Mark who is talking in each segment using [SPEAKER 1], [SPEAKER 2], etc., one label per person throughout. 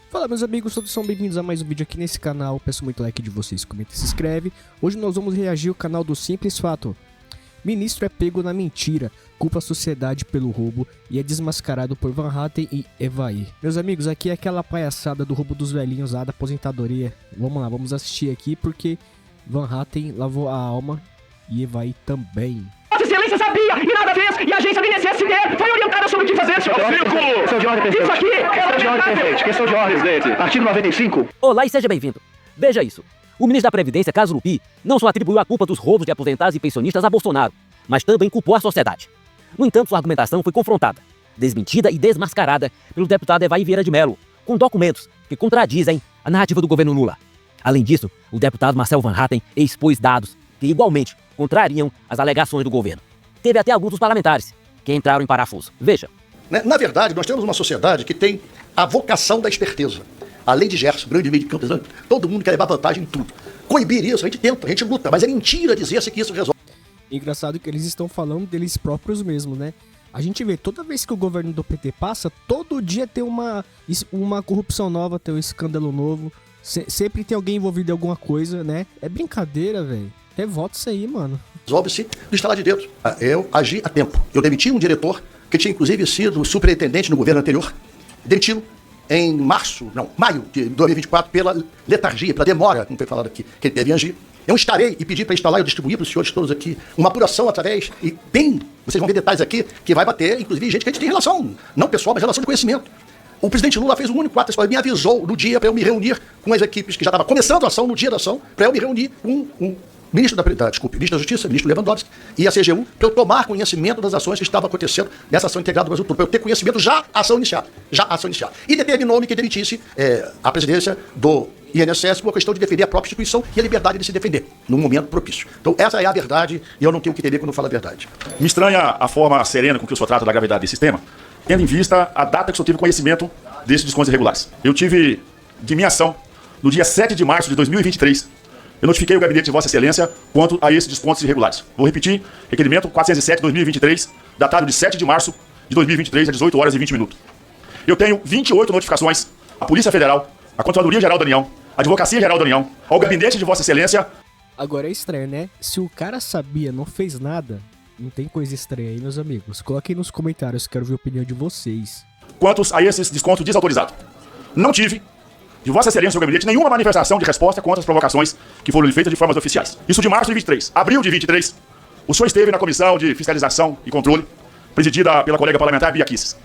[SPEAKER 1] Fala meus amigos, todos são bem-vindos a mais um vídeo aqui nesse canal. Peço muito like de vocês, comenta e se inscreve. Hoje nós vamos reagir ao canal do Simples Fato. Ministro é pego na mentira, culpa a sociedade pelo roubo e é desmascarado por Van Hatten e Evair. Meus amigos, aqui é aquela palhaçada do roubo dos velhinhos lá da aposentadoria. Vamos lá, vamos assistir aqui porque Van Hatten lavou a alma e Evair também.
[SPEAKER 2] Vossa Excelência sabia e nada fez, e a agência do INSS foi orientada sobre o que fazer, senhor.
[SPEAKER 3] Questão de ordem, presidente.
[SPEAKER 2] Isso aqui é
[SPEAKER 3] Questão de ordem, presidente. Questão de ordem, presidente. Artigo 95.
[SPEAKER 4] Olá e seja bem-vindo. Veja isso. O ministro da Previdência, Caso Lupi, não só atribuiu a culpa dos roubos de aposentados e pensionistas a Bolsonaro, mas também culpou a sociedade. No entanto, sua argumentação foi confrontada, desmentida e desmascarada pelo deputado Evair Vieira de Mello, com documentos que contradizem a narrativa do governo Lula. Além disso, o deputado Marcel Van Hatten expôs dados que igualmente contrariam as alegações do governo. Teve até alguns dos parlamentares que entraram em parafuso. Veja.
[SPEAKER 5] Na verdade, nós temos uma sociedade que tem a vocação da esperteza. A lei de Gerson, grande lei de Campos, todo mundo quer levar vantagem em tudo. Coibir isso, a gente tenta, a gente luta, mas é mentira dizer-se que isso resolve.
[SPEAKER 1] Engraçado que eles estão falando deles próprios mesmo, né? A gente vê, toda vez que o governo do PT passa, todo dia tem uma corrupção nova, tem um escândalo novo. Sempre tem alguém envolvido em alguma coisa, né? É brincadeira, velho. Revolta isso aí, mano.
[SPEAKER 5] Resolve-se do estalar de dedo. Eu agi a tempo. Eu demiti um diretor que tinha inclusive sido superintendente no governo anterior. Demiti-lo em maio de 2024 pela letargia, pela demora, como foi falado aqui, que ele devia agir. Eu instalei e pedi para instalar e eu distribuir para os senhores todos aqui uma apuração através, e bem, vocês vão ver detalhes aqui, que vai bater, inclusive, gente que a gente tem relação, não pessoal, mas relação de conhecimento. O presidente Lula fez um único ato, me avisou no dia para eu me reunir com as equipes que já estavam começando a ação, no dia da ação, para eu me reunir com ministro da Justiça, ministro Lewandowski e a CGU, para eu tomar conhecimento das ações que estavam acontecendo nessa ação integrada do Brasil todo, para eu ter conhecimento já ação iniciada. E determinou-me que demitisse a presidência do INSS por questão de defender a própria instituição e a liberdade de se defender, num momento propício. Então essa é a verdade e eu não tenho o que temer quando eu falo a verdade.
[SPEAKER 6] Me estranha a forma serena com que o senhor trata da gravidade desse tema, tendo em vista a data que o senhor teve conhecimento desses descontos irregulares. Eu tive de minha ação, no dia 7 de março de 2023, eu notifiquei o gabinete de Vossa Excelência quanto a esses descontos irregulares. Vou repetir, requerimento 407/2023, datado de 7 de março de 2023, às 18 horas e 20 minutos. Eu tenho 28 notificações à Polícia Federal, à Controladoria Geral da União, à Advocacia Geral da União, ao gabinete de Vossa Excelência.
[SPEAKER 1] Agora é estranho, né? Se o cara sabia, não fez nada, não tem coisa estranha aí, meus amigos. Coloquem nos comentários, quero ver a opinião de vocês.
[SPEAKER 6] Quantos a esses descontos desautorizados. Não tive, de Vossa Excelência, seu gabinete, nenhuma manifestação de resposta contra as provocações que foram feitas de formas oficiais. Isso de março de 23. Abril de 23, o senhor esteve na Comissão de Fiscalização e Controle, presidida pela colega parlamentar Bia Kicis.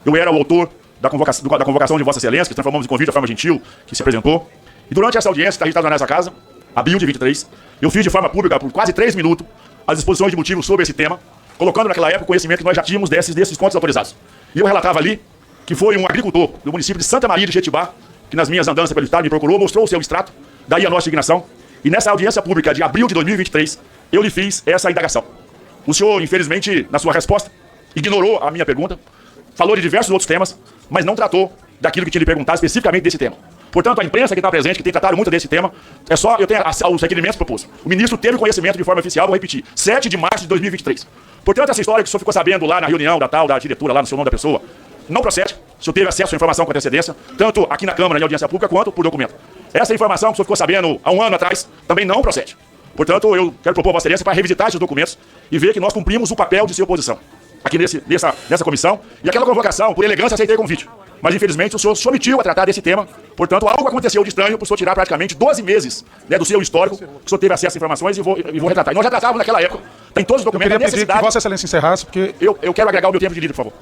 [SPEAKER 6] Eu era o autor da convocação de Vossa Excelência, que transformamos em convite da forma gentil, que se apresentou. E durante essa audiência, que está registrada nessa casa, abril de 23, eu fiz de forma pública, por quase 3 minutos, as exposições de motivos sobre esse tema, colocando naquela época o conhecimento que nós já tínhamos desses descontos autorizados. E eu relatava ali que foi um agricultor do município de Santa Maria de Jetibá, que nas minhas andanças pelo estado me procurou, mostrou o seu extrato, daí a nossa indignação. E nessa audiência pública de abril de 2023, eu lhe fiz essa indagação. O senhor, infelizmente, na sua resposta, ignorou a minha pergunta, falou de diversos outros temas, mas não tratou daquilo que tinha lhe perguntado especificamente desse tema. Portanto, a imprensa que está presente, que tem tratado muito desse tema, eu tenho os requerimentos propostos. O ministro teve conhecimento de forma oficial, vou repetir, 7 de março de 2023. Portanto, essa história que o senhor ficou sabendo lá na reunião da diretora, lá no seu nome da pessoa, não procede. O senhor teve acesso à informação com antecedência, tanto aqui na Câmara, em audiência pública, quanto por documento. Essa informação que o senhor ficou sabendo há um ano atrás também não procede. Portanto, eu quero propor a Vossa Excelência para revisitar esses documentos e ver que nós cumprimos o papel de ser oposição aqui nessa comissão. E aquela convocação, por elegância, aceitei o convite. Mas, infelizmente, o senhor se omitiu a tratar desse tema. Portanto, algo aconteceu de estranho para o senhor tirar praticamente 12 meses do seu histórico, que o senhor teve acesso a informações e vou retratar. E nós já tratávamos naquela época, tem todos os documentos.
[SPEAKER 7] Eu queria pedir que Vossa Excelência encerrasse, porque...
[SPEAKER 6] Eu quero agregar o meu tempo de líder, por favor.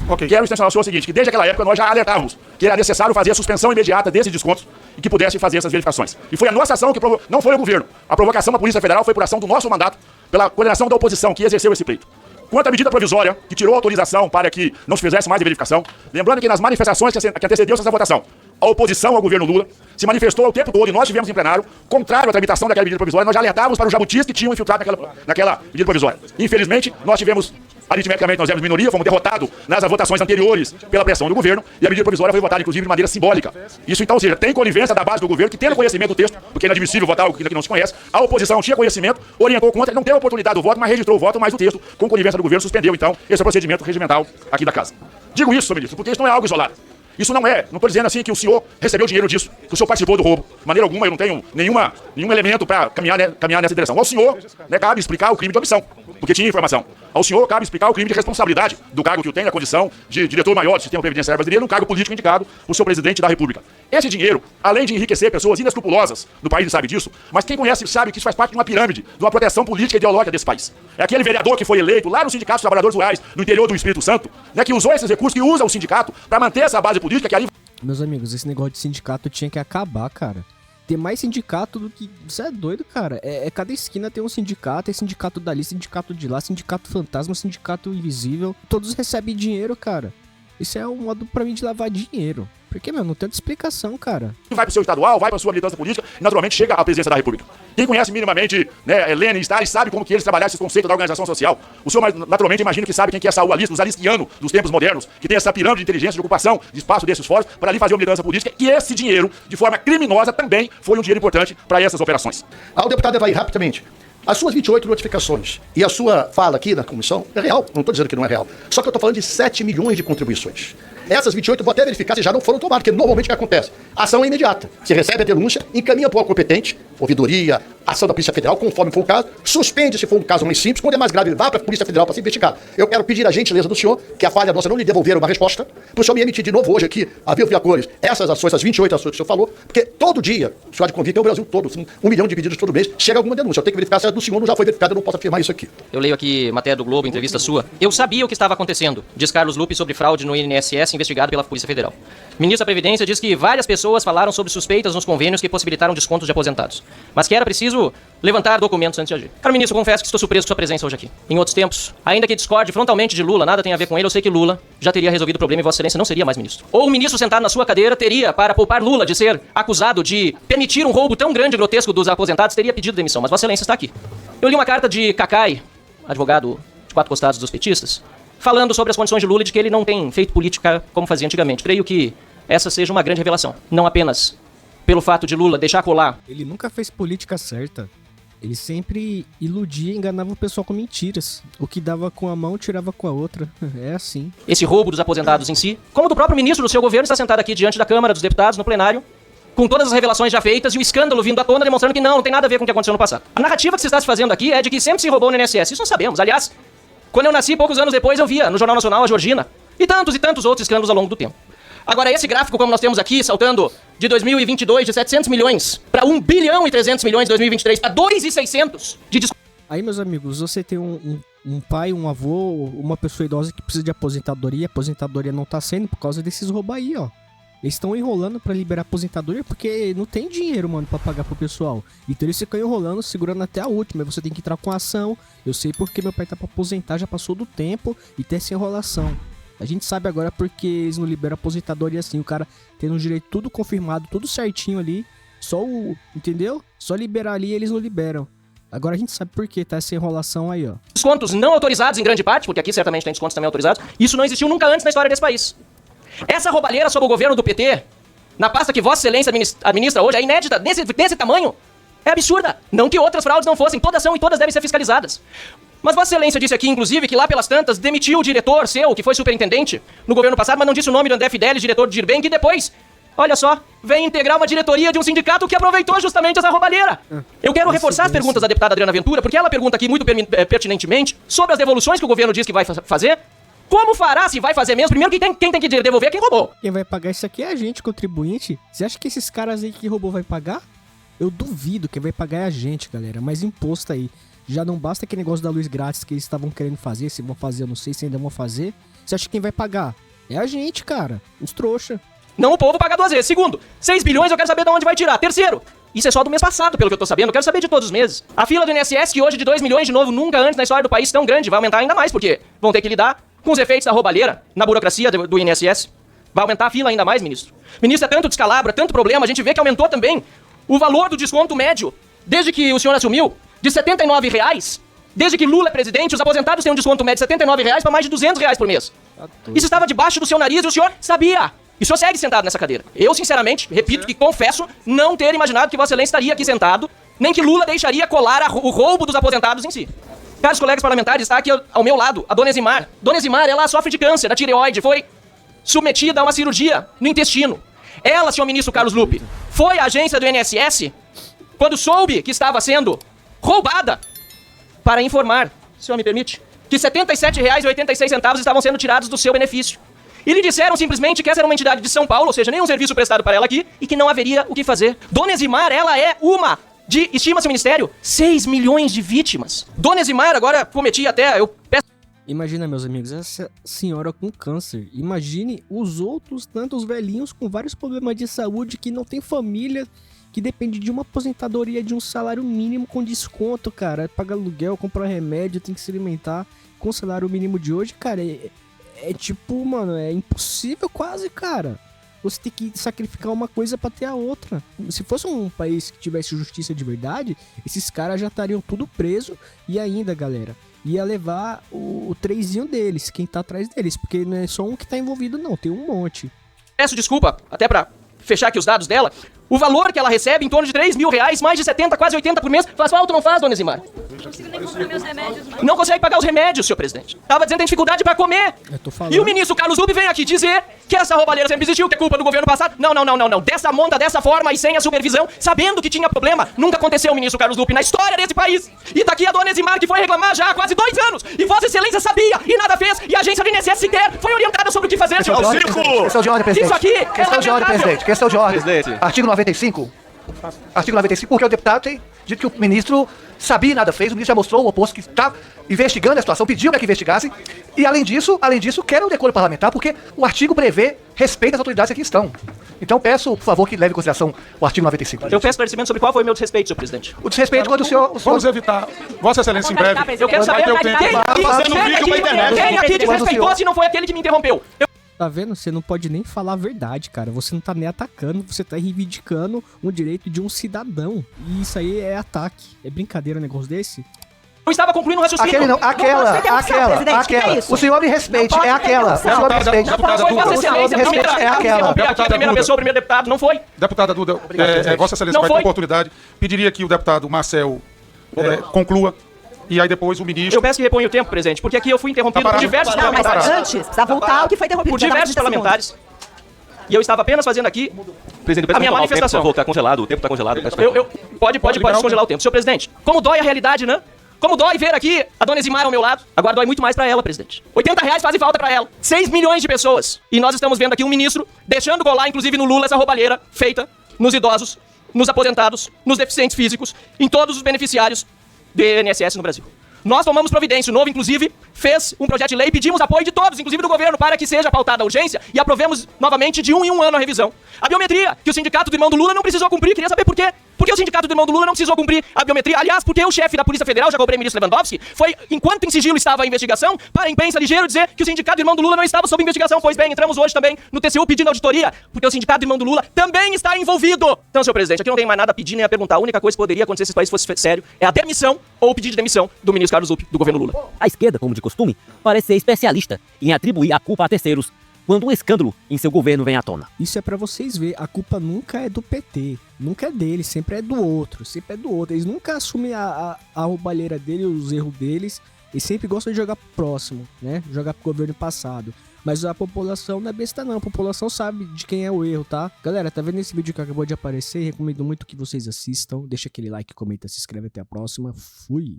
[SPEAKER 7] Ok.
[SPEAKER 6] Quero extensionar ao senhor o seguinte, que desde aquela época nós já alertávamos que era necessário fazer a suspensão imediata desses descontos e que pudesse fazer essas verificações. E foi a nossa ação que não foi o governo. A provocação da Polícia Federal foi por ação do nosso mandato, pela coordenação da oposição que exerceu esse pleito. Quanto à medida provisória, que tirou a autorização para que não se fizesse mais a verificação, lembrando que nas manifestações que antecedeu essa votação, a oposição ao governo Lula se manifestou o tempo todo e nós tivemos em plenário, contrário à tramitação daquela medida provisória, nós já alertávamos para os jabutis que tinham infiltrado naquela medida provisória. Infelizmente, nós tivemos, aritmeticamente, nós éramos minoria, fomos derrotados nas votações anteriores pela pressão do governo e a medida provisória foi votada, inclusive, de maneira simbólica. Isso, então, ou seja, tem conivência da base do governo que, tendo conhecimento do texto, porque é inadmissível votar algo que não se conhece, a oposição tinha conhecimento, orientou contra, não teve a oportunidade do voto, mas registrou o voto, mas o texto, com conivência do governo, suspendeu, então, esse procedimento regimental aqui da casa. Digo isso, senhor ministro, porque isso não é algo isolado. Isso não estou dizendo assim que o senhor recebeu dinheiro disso, que o senhor participou do roubo. De maneira alguma, eu não tenho nenhum elemento para caminhar nessa direção. Ao senhor, né, cabe explicar o crime de omissão, porque tinha informação. Ao senhor cabe explicar o crime de responsabilidade do cargo que o tem na condição de diretor-maior do Sistema Previdenciário Brasileiro, no cargo político indicado por seu presidente da República. Esse dinheiro, além de enriquecer pessoas inescrupulosas no país, sabe disso, mas quem conhece sabe que isso faz parte de uma pirâmide, de uma proteção política e ideológica desse país. É aquele vereador que foi eleito lá no Sindicato dos Trabalhadores Rurais, no interior do Espírito Santo, né, que usou esses recursos, que usa o sindicato para manter essa base política que ali...
[SPEAKER 1] Meus amigos, esse negócio de sindicato tinha que acabar, cara. Tem mais sindicato do que... Você é doido, cara. Cada esquina tem um sindicato, é sindicato dali, sindicato de lá, sindicato fantasma, sindicato invisível. Todos recebem dinheiro, cara. Isso é um modo pra mim de lavar dinheiro. Porque, meu, não tem outra explicação, cara.
[SPEAKER 6] Vai pro seu estadual, vai pra sua militância política e, naturalmente, chega à presidência da República. Quem conhece minimamente, né, Lenin e Stalin sabe como que eles trabalharam esses conceitos da organização social. O senhor, naturalmente, imagina que sabe quem que é Saul Alice, os alistianos dos tempos modernos, que tem essa pirâmide de inteligência, de ocupação, de espaço desses fóruns, para ali fazer uma militância política. E esse dinheiro, de forma criminosa, também foi um dinheiro importante para essas operações.
[SPEAKER 5] Ao deputado Evair, rapidamente. As suas 28 notificações e a sua fala aqui na comissão é real, não estou dizendo que não é real. Só que eu estou falando de 7 milhões de contribuições. Essas 28 eu vou até verificar se já não foram tomadas, porque normalmente o que acontece? A ação é imediata. Você recebe a denúncia, encaminha para o competente, ouvidoria, ação da Polícia Federal, conforme for o caso, suspende se for um caso mais simples, quando é mais grave, vá para a Polícia Federal para ser investigado. Eu quero pedir a gentileza do senhor, que a falha nossa não lhe devolveram uma resposta, para o senhor me emitir de novo hoje aqui, a viu via cores, essas ações, essas 28 ações que o senhor falou, porque todo dia, o senhor há de convir que é o Brasil todo, 1 milhão de pedidos todo mês, chega alguma denúncia. Eu tenho que verificar se a do senhor não já foi verificada, eu não posso afirmar isso aqui.
[SPEAKER 8] Eu leio aqui matéria do Globo, entrevista sua. Eu sabia o que estava acontecendo, diz Carlos Lupe sobre fraude no INSS investigado pela Polícia Federal. Ministro da Previdência diz que várias pessoas falaram sobre suspeitas nos convênios que possibilitaram descontos de aposentados, mas que era preciso levantar documentos antes de agir. Caro ministro, confesso que estou surpreso com sua presença hoje aqui. Em outros tempos, ainda que discorde frontalmente de Lula, nada tem a ver com ele, eu sei que Lula já teria resolvido o problema e Vossa Excelência não seria mais ministro. Ou o ministro sentado na sua cadeira teria, para poupar Lula de ser acusado de permitir um roubo tão grande e grotesco dos aposentados, teria pedido demissão, mas Vossa Excelência está aqui. Eu li uma carta de Cacai, advogado de 4 costados dos petistas, falando sobre as condições de Lula e de que ele não tem feito política como fazia antigamente. Creio que essa seja uma grande revelação. Não apenas pelo fato de Lula deixar colar.
[SPEAKER 1] Ele nunca fez política certa. Ele sempre iludia e enganava o pessoal com mentiras. O que dava com a mão, tirava com a outra. É assim.
[SPEAKER 8] Esse roubo dos aposentados em si, como do próprio ministro do seu governo, está sentado aqui diante da Câmara dos Deputados, no plenário, com todas as revelações já feitas e o escândalo vindo à tona, demonstrando que não tem nada a ver com o que aconteceu no passado. A narrativa que você está se fazendo aqui é de que sempre se roubou no INSS. Isso não sabemos. Aliás, quando eu nasci, poucos anos depois, eu via no Jornal Nacional a Georgina e tantos outros escândalos ao longo do tempo. Agora, esse gráfico, como nós temos aqui, saltando de 2022 de 700 milhões para 1 bilhão e 300 milhões de 2023 para 2.600 de desconto.
[SPEAKER 1] Aí, meus amigos, você tem um pai, um avô, uma pessoa idosa que precisa de aposentadoria. A aposentadoria não tá sendo por causa desses roubos aí, ó. Eles estão enrolando pra liberar aposentadoria porque não tem dinheiro, mano, pra pagar pro pessoal. Então eles ficam enrolando, segurando até a última. Aí você tem que entrar com a ação. Eu sei porque meu pai tá pra aposentar, já passou do tempo e tem essa enrolação. A gente sabe agora porque eles não liberam aposentadoria assim. O cara tendo um direito tudo confirmado, tudo certinho ali. Só o... Entendeu? Só liberar ali e eles não liberam. Agora a gente sabe por que tá essa enrolação aí, ó.
[SPEAKER 8] Descontos não autorizados em grande parte, porque aqui certamente tem descontos também autorizados. Isso não existiu nunca antes na história desse país. Essa roubalheira sob o governo do PT, na pasta que Vossa Excelência administra hoje, é inédita, desse tamanho. É absurda. Não que outras fraudes não fossem. Todas são e todas devem ser fiscalizadas. Mas Vossa Excelência disse aqui, inclusive, que lá pelas tantas demitiu o diretor seu, que foi superintendente no governo passado, mas não disse o nome do André Fidelis, diretor do Dirben, que depois, olha só, vem integrar uma diretoria de um sindicato que aproveitou justamente essa roubalheira. Eu quero reforçar as perguntas da deputada Adriana Ventura, porque ela pergunta aqui muito pertinentemente sobre as devoluções que o governo diz que vai fazer. Como fará, se vai fazer mesmo? Primeiro, quem tem que devolver é quem roubou.
[SPEAKER 1] Quem vai pagar isso aqui é a gente, contribuinte. Você acha que esses caras aí que roubou vai pagar? Eu duvido, quem vai pagar é a gente, galera. Mas imposto aí. Já não basta aquele negócio da luz grátis que eles estavam querendo fazer. Se vão fazer, eu não sei se ainda vão fazer. Você acha que quem vai pagar? É a gente, cara. Os trouxa.
[SPEAKER 8] Não o povo paga 2 vezes. Segundo, 6 bilhões eu quero saber de onde vai tirar. Terceiro, isso é só do mês passado, pelo que eu tô sabendo. Eu quero saber de todos os meses. A fila do INSS, que hoje de 2 milhões, de novo, nunca antes na história do país tão grande, vai aumentar ainda mais, porque vão ter que lidar com os efeitos da roubalheira na burocracia do INSS. Vai aumentar a fila ainda mais, ministro. Ministro, é tanto descalabro, é tanto problema. A gente vê que aumentou também o valor do desconto médio, desde que o senhor assumiu, de R$ 79,00. Desde que Lula é presidente, os aposentados têm um desconto médio de R$ 79,00 para mais de R$ 200,00 por mês. Isso estava debaixo do seu nariz e o senhor sabia. E o senhor segue sentado nessa cadeira. Eu, sinceramente, repito que confesso não ter imaginado que Vossa Excelência estaria aqui sentado, nem que Lula deixaria colar o roubo dos aposentados em si. Caros colegas parlamentares, está aqui ao meu lado a Dona Eximar. Dona Eximar, ela sofre de câncer da tireoide. Foi submetida a uma cirurgia no intestino. Ela, senhor ministro Carlos Lupe, foi à agência do INSS quando soube que estava sendo roubada para informar, se o senhor me permite, que R$ 77,86 estavam sendo tirados do seu benefício. E lhe disseram simplesmente que essa era uma entidade de São Paulo, ou seja, nenhum serviço prestado para ela aqui, e que não haveria o que fazer. Dona Eximar, ela é uma de, estima-se o ministério, 6 milhões de vítimas. Dona Eximar, agora cometi até, eu peço...
[SPEAKER 1] Imagina, meus amigos, essa senhora com câncer. Imagine os outros tantos velhinhos com vários problemas de saúde que não tem família, que depende de uma aposentadoria de um salário mínimo com desconto, cara. Paga aluguel, compra remédio, tem que se alimentar com o salário mínimo de hoje, cara. É tipo, mano, é impossível quase, cara. Você tem que sacrificar uma coisa pra ter a outra. Se fosse um país que tivesse justiça de verdade, esses caras já estariam tudo preso e ainda, galera, ia levar o trezinho deles, quem tá atrás deles, porque não é só um que tá envolvido não, tem um monte.
[SPEAKER 8] Peço desculpa, até pra fechar aqui os dados dela, o valor que ela recebe em torno de R$3 mil, mais de 70, quase 80 por mês. Faz falta ou não faz, dona Eximar?
[SPEAKER 9] Não consigo nem comprar meus remédios.
[SPEAKER 8] Não consegue pagar os remédios, senhor presidente. Tava dizendo que tem dificuldade pra comer.
[SPEAKER 1] Eu tô falando.
[SPEAKER 8] E o ministro Carlos Lupe vem aqui dizer que essa roubalheira sempre existiu, que é culpa do governo passado. Não. Dessa monta, dessa forma e sem a supervisão, sabendo que tinha problema. Nunca aconteceu, ministro Carlos Lupe, na história desse país. E tá aqui a dona Eximar, que foi reclamar já há quase 2 anos. E Vossa Excelência sabia e nada fez. E a agência do INSS sequer foi orientada sobre o que fazer, senhor.
[SPEAKER 5] Questão de ordem, presidente.
[SPEAKER 8] Isso aqui
[SPEAKER 5] Questão de ordem, presidente. Questão de ordem. Artigo 95. Artigo 95, porque o deputado tem dito que o ministro sabia e nada fez, o ministro já mostrou o oposto, que está investigando a situação, pediu para que investigasse, e além disso, quer um decoro parlamentar, porque o artigo prevê respeito às autoridades que aqui estão. Então peço, por favor, que leve em consideração o artigo 95.
[SPEAKER 8] Eu peço esclarecimento sobre qual foi o meu desrespeito, senhor presidente.
[SPEAKER 5] O desrespeito quando o senhor...
[SPEAKER 7] Vamos evitar. Vossa Excelência, em breve.
[SPEAKER 8] Eu quero saber quem aqui desrespeitou se não foi aquele que me interrompeu.
[SPEAKER 1] Tá vendo? Você não pode nem falar a verdade, cara. Você não tá nem atacando, você tá reivindicando um direito de um cidadão. E isso aí é ataque. É brincadeira um negócio desse?
[SPEAKER 8] Eu estava concluindo o raciocínio.
[SPEAKER 5] Aquele não, aquela. O senhor me respeite, é aquela. O senhor me respeite.
[SPEAKER 8] Foi Vossa Excelência,
[SPEAKER 5] é aquela.
[SPEAKER 8] aqui a primeira pessoa, o primeiro deputado, não foi?
[SPEAKER 7] Deputada Duda, Vossa Excelência
[SPEAKER 8] Não
[SPEAKER 7] vai ter
[SPEAKER 8] foi.
[SPEAKER 7] oportunidade. Pediria que o deputado Marcel conclua. E aí depois o ministro...
[SPEAKER 8] Eu peço que reponha o tempo, presidente, porque aqui eu fui interrompido por diversos
[SPEAKER 9] Não, mas
[SPEAKER 8] parlamentares.
[SPEAKER 9] antes, precisa voltar ao que foi interrompido.
[SPEAKER 8] Por diversos parlamentares. E eu estava apenas fazendo aqui
[SPEAKER 4] Presidente,
[SPEAKER 8] a minha manifestação.
[SPEAKER 4] Tá congelado, o tempo tá congelado.
[SPEAKER 8] Pode descongelar o tempo. Senhor presidente, como dói a realidade, né? Como dói ver aqui a dona Eximar ao meu lado. Agora dói muito mais pra ela, presidente. R$80 fazem falta pra ela. 6 milhões de pessoas. E nós estamos vendo aqui um ministro deixando colar, inclusive no Lula, essa roubalheira feita nos idosos, nos aposentados, nos deficientes físicos, em todos os beneficiários do INSS no Brasil. Nós tomamos providência, o Novo, inclusive, fez um projeto de lei e pedimos apoio de todos, inclusive do governo, para que seja pautada a urgência e aprovemos novamente de 1 em 1 ano a revisão. A biometria, que o sindicato do irmão do Lula não precisou cumprir, queria saber por quê. Por que o sindicato do irmão do Lula não precisou cumprir a biometria? Aliás, porque o chefe da Polícia Federal, já cobrei o ministro Lewandowski, foi, enquanto em sigilo estava a investigação, para a imprensa ligeiro dizer que o sindicato do irmão do Lula não estava sob investigação. Pois bem, entramos hoje também no TCU pedindo auditoria, porque o sindicato do irmão do Lula também está envolvido. Então, senhor presidente, aqui não tem mais nada a pedir nem a perguntar. A única coisa que poderia acontecer se esse país fosse sério é a demissão ou o pedido de demissão do ministro Carlos Lupe, do governo Lula.
[SPEAKER 4] A esquerda, como de costume, parece ser especialista em atribuir a culpa a terceiros quando um escândalo em seu governo vem à tona.
[SPEAKER 1] Isso é pra vocês verem, a culpa nunca é do PT, nunca é deles, sempre é do outro, sempre é do outro. Eles nunca assumem a roubalheira dele, os erros deles, e sempre gostam de jogar próximo, né? Jogar pro governo passado. Mas a população não é besta não, a população sabe de quem é o erro, tá? Galera, tá vendo esse vídeo que acabou de aparecer? Recomendo muito que vocês assistam, deixa aquele like, comenta, se inscreve, até a próxima, fui!